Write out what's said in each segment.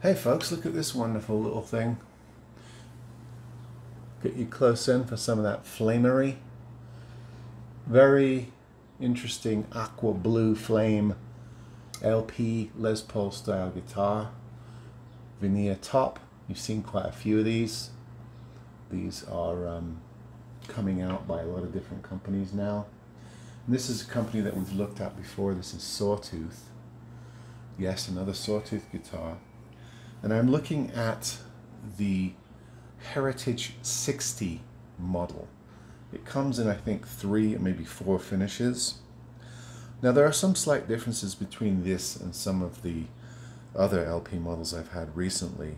Hey folks, look at this wonderful little thing. Get you close in for some of that flamery. Very interesting aqua blue flame LP Les Paul style guitar. Veneer top. You've seen quite a few of these. These are coming out by a lot of different companies now. And this is a company that we've looked at before. This is Sawtooth. Yes, another Sawtooth guitar. And I'm looking at the Heritage 60 model. It comes in, I think, 3, maybe 4 finishes. Now there are some slight differences between this and some of the other LP models I've had recently,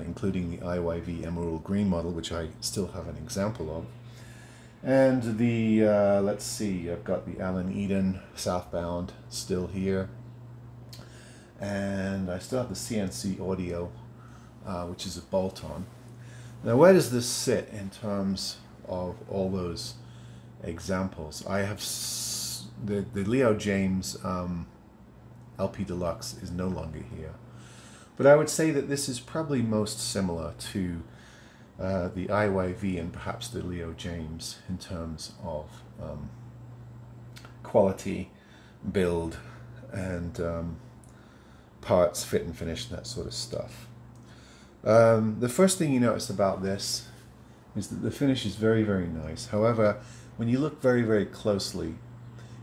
including the IYV Emerald Green model, which I still have an example of. And the, let's see, I've got the Alan Eden Southbound still here. And I still have the CNC Audio, which is a bolt-on. Now, where does this sit in terms of all those examples? I have the Leo James LP Deluxe is no longer here, but I would say that this is probably most similar to the IYV and perhaps the Leo James in terms of quality, build, and parts, fit and finish, and that sort of stuff. The first thing you notice about this is that the finish is very, very nice. However, when you look very, very closely,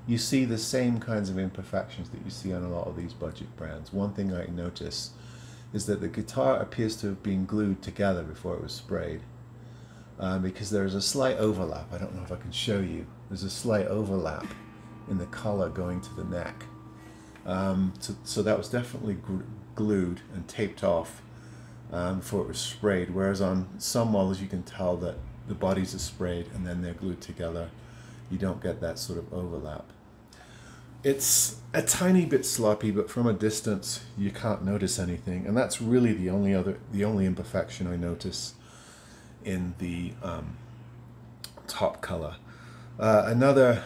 you see the same kinds of imperfections that you see on a lot of these budget brands. One thing I notice is that the guitar appears to have been glued together before it was sprayed, because there's a slight overlap. I don't know if I can show you. There's a slight overlap in the color going to the neck. So that was definitely glued and taped off before it was sprayed, whereas on some models you can tell that the bodies are sprayed and then they're glued together. You don't get that sort of overlap. It's a tiny bit sloppy, but from a distance you can't notice anything, and that's really the only imperfection I notice in the top color. Another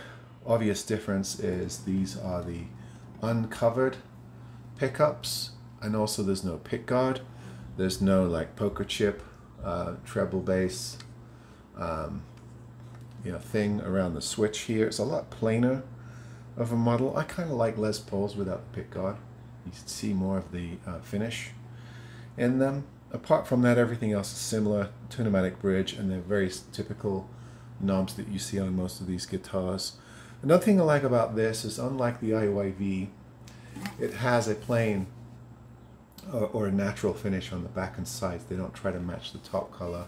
obvious difference is these are the uncovered pickups, and also there's no pick guard. There's no like poker chip, treble bass, thing around the switch here. It's a lot plainer of a model. I kind of like Les Pauls without the pick guard. You see more of the finish in them. Apart from that, everything else is similar. Tunematic bridge, and they're very typical knobs that you see on most of these guitars. Another thing I like about this is, unlike the IYV, it has a plain or a natural finish on the back and sides. They don't try to match the top color.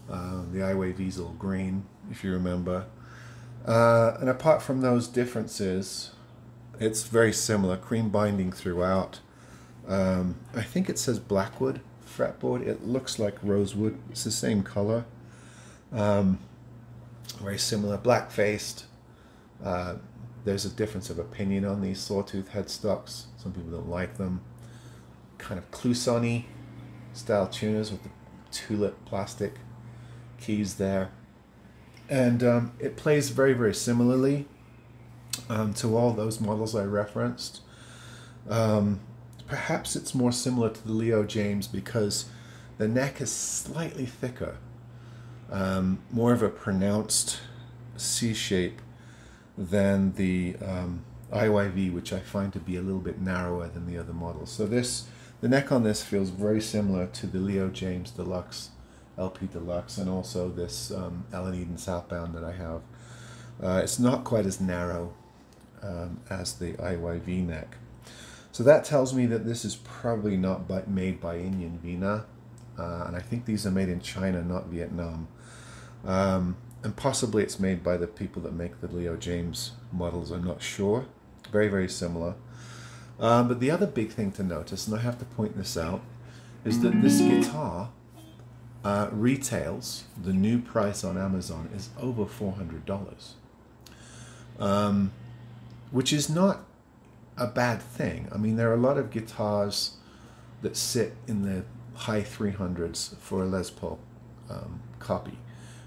The IYV's all green, if you remember. And apart from those differences, it's very similar. Cream binding throughout. I think it says Blackwood fretboard. It looks like rosewood. It's the same color. Very similar. Black-faced. There's a difference of opinion on these Sawtooth headstocks. Some people don't like them. Kind of Clousson-y style tuners with the tulip plastic keys there. And it plays very, very similarly to all those models I referenced. Perhaps it's more similar to the Leo James because the neck is slightly thicker, more of a pronounced C shape than the IYV, which I find to be a little bit narrower than the other models. So the neck on this feels very similar to the Leo James Deluxe, LP Deluxe, and also this Alan Eden Southbound that I have. It's not quite as narrow as the IYV neck. So that tells me that this is probably not made by Indian Vina, and I think these are made in China, not Vietnam. And possibly it's made by the people that make the Leo James models, I'm not sure. Very, very similar. But the other big thing to notice, and I have to point this out, is that this guitar retails, the new price on Amazon is over $400, which is not a bad thing. I mean, there are a lot of guitars that sit in the high 300s for a Les Paul copy.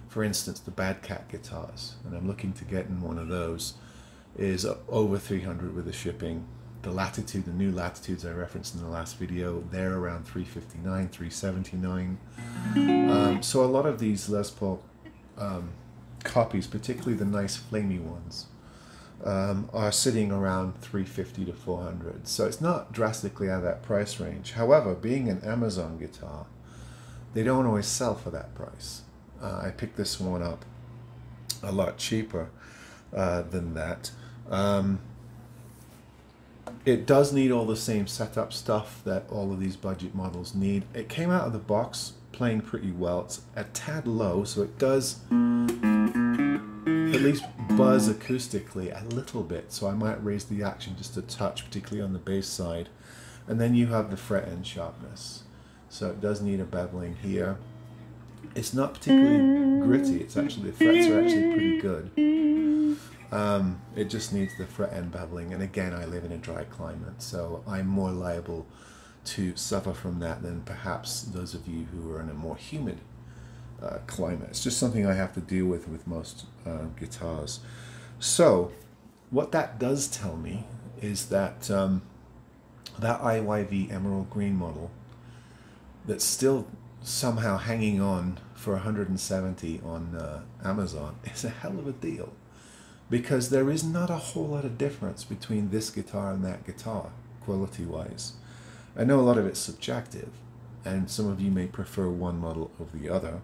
For instance, the Bad Cat guitars, and I'm looking to get in one of those, is over 300 with the shipping, the Latitude, the new Latitudes I referenced in the last video, they're around $359, $379. So a lot of these Les Paul copies, particularly the nice flamey ones, are sitting around $350 to $400. So it's not drastically out of that price range. However, being an Amazon guitar, they don't always sell for that price. I picked this one up a lot cheaper than that. It does need all the same setup stuff that all of these budget models need. It came out of the box playing pretty well. It's a tad low, so it does at least buzz acoustically a little bit, so I might raise the action just a touch, particularly on the bass side. And then you have the fret end sharpness, so it does need a beveling here. It's not particularly gritty. It's actually, the frets are actually pretty good. It just needs the fret end beveling, and again, I live in a dry climate, so I'm more liable to suffer from that than perhaps those of you who are in a more humid climate. It's just something I have to deal with most guitars. So what that does tell me is that that IYV emerald green model that's still somehow hanging on for 170 on Amazon is a hell of a deal, because there is not a whole lot of difference between this guitar and that guitar quality wise. I know a lot of it's subjective, and some of you may prefer one model over the other.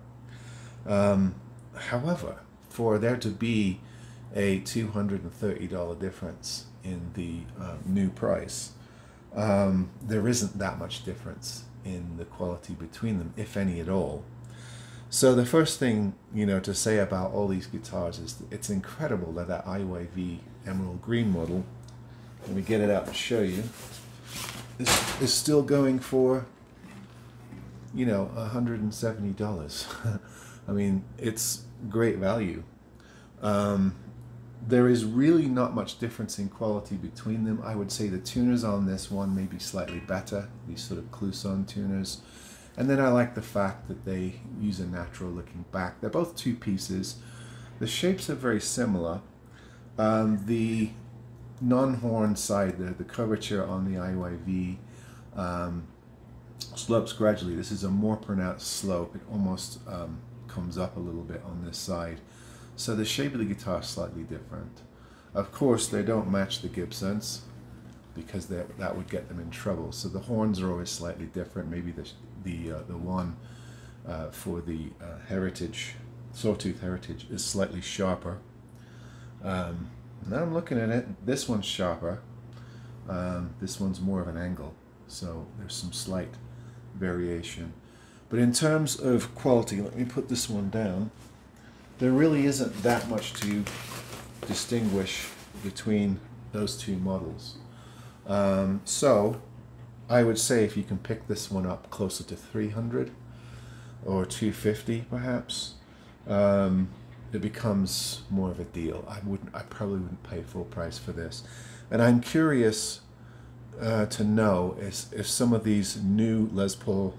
However, for there to be a $230 difference in the new price, there isn't that much difference in the quality between them, if any at all. So the first thing, you know, to say about all these guitars is that it's incredible that that IYV emerald green model, let me get it out and show you, is still going for, you know, $170. I mean, it's great value. There is really not much difference in quality between them. I would say the tuners on this one may be slightly better, these sort of Clouson tuners. And then I like the fact that they use a natural looking back. They're both two pieces. The shapes are very similar. The non-horn side, the curvature on the IYV slopes gradually. This is a more pronounced slope. It almost comes up a little bit on this side. So the shape of the guitar is slightly different. Of course, they don't match the Gibsons, because that would get them in trouble. So the horns are always slightly different. Maybe the one for the Heritage, Sawtooth Heritage, is slightly sharper. Now I'm looking at it, this one's sharper. This one's more of an angle. So there's some slight variation. But in terms of quality, let me put this one down. There really isn't that much to distinguish between those two models. So I would say if you can pick this one up closer to 300 or 250 perhaps, it becomes more of a deal. I probably wouldn't pay full price for this. And I'm curious to know if some of these new Les Paul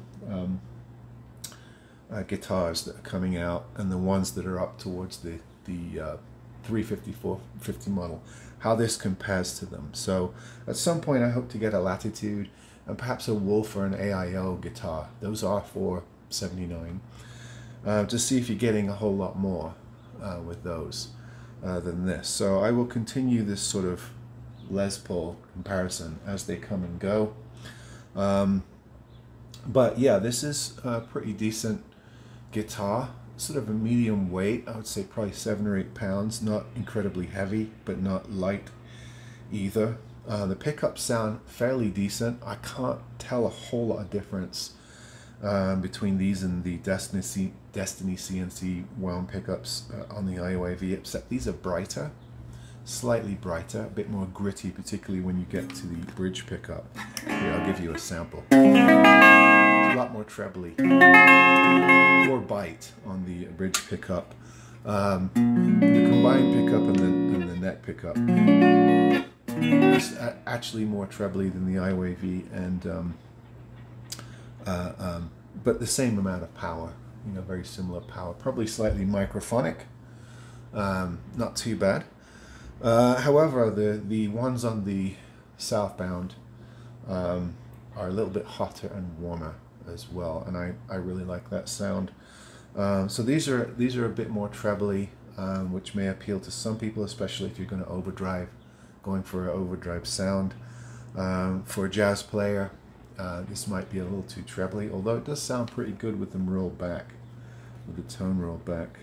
guitars that are coming out, and the ones that are up towards the 350, 450 model, how this compares to them. So at some point I hope to get a Latitude and perhaps a Wolf or an AIO guitar. Those are $479, to see if you're getting a whole lot more with those than this. So I will continue this sort of Les Paul comparison as they come and go. But yeah, this is a pretty decent guitar, sort of a medium weight. I would say probably 7 or 8 pounds, not incredibly heavy, but not light either. The pickups sound fairly decent. I can't tell a whole lot of difference between these and the Destiny CNC wound pickups on the IYV, except these are brighter, slightly brighter, a bit more gritty, particularly when you get to the bridge pickup. Here, I'll give you a sample. A lot more trebly, more bite on the bridge pickup. The combined pickup and the neck pickup is actually more trebly than the IYV, and but the same amount of power. You know, very similar power. Probably slightly microphonic. Not too bad. However, the ones on the southbound are a little bit hotter and warmer as well, and I really like that sound. So these are a bit more trebly, which may appeal to some people, especially if you're going to overdrive, going for an overdrive sound. For a jazz player, this might be a little too trebly, although it does sound pretty good with them rolled back, with the tone rolled back.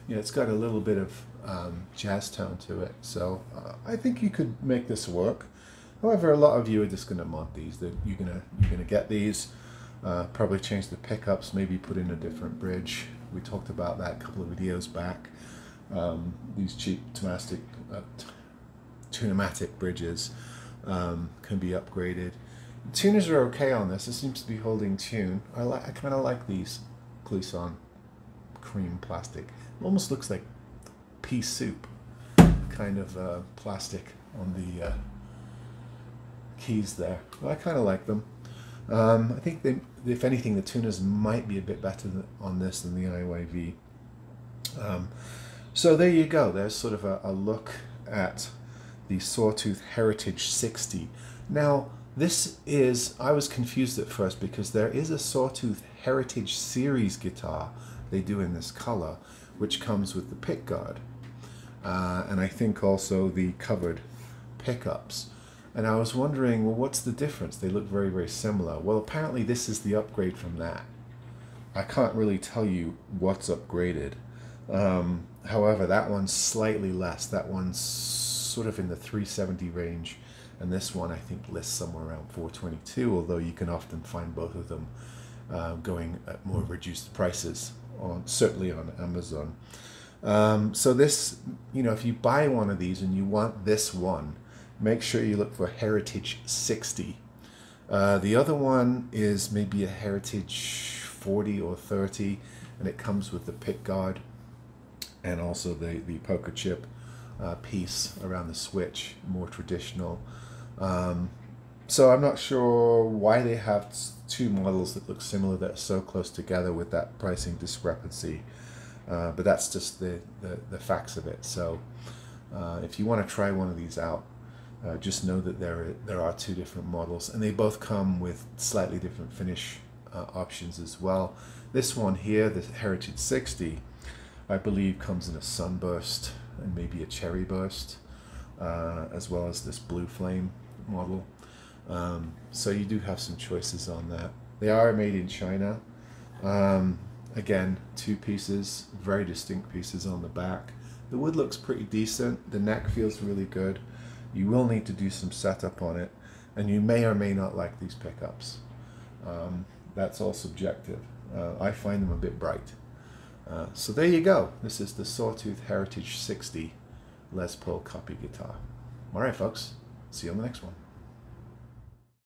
Yeah, it's got a little bit of jazz tone to it, so I think you could make this work. However, a lot of you are just going to mod these. You're gonna get these, probably change the pickups, maybe put in a different bridge. We talked about that a couple of videos back. These cheap tunematic bridges can be upgraded. Tuners are okay on this. It seems to be holding tune. I kind of like these Clisson cream plastic. It almost looks like pea soup kind of plastic on the keys there. Well, I kind of like them. I think if anything, the tuners might be a bit better on this than the IYV. So there you go. There's sort of a look at the Sawtooth Heritage 60. Now, I was confused at first because there is a Sawtooth Heritage Series guitar they do in this color, which comes with the pickguard. And I think also the covered pickups. And I was wondering, well, what's the difference? They look very, very similar. Well, apparently this is the upgrade from that. I can't really tell you what's upgraded. However, that one's slightly less. That one's sort of in the 370 range. And this one, I think, lists somewhere around 422, although you can often find both of them going at more reduced prices, certainly on Amazon. So this, if you buy one of these and you want this one, make sure you look for Heritage 60. The other one is maybe a Heritage 40 or 30, and it comes with the pickguard and also the poker chip piece around the switch, more traditional. So I'm not sure why they have two models that look similar that are so close together with that pricing discrepancy. But that's just the facts of it. So if you want to try one of these out, just know that there are two different models, and they both come with slightly different finish options as well. This one here, the Heritage 60, I believe comes in a sunburst and maybe a cherry burst, as well as this Blue Flame model. So you do have some choices on that. They are made in China. Again, two pieces, very distinct pieces on the back. The wood looks pretty decent. The neck feels really good. You will need to do some setup on it, and you may or may not like these pickups. That's all subjective. I find them a bit bright. So there you go. This is the Sawtooth Heritage 60 Les Paul copy guitar. All right, folks. See you on the next one.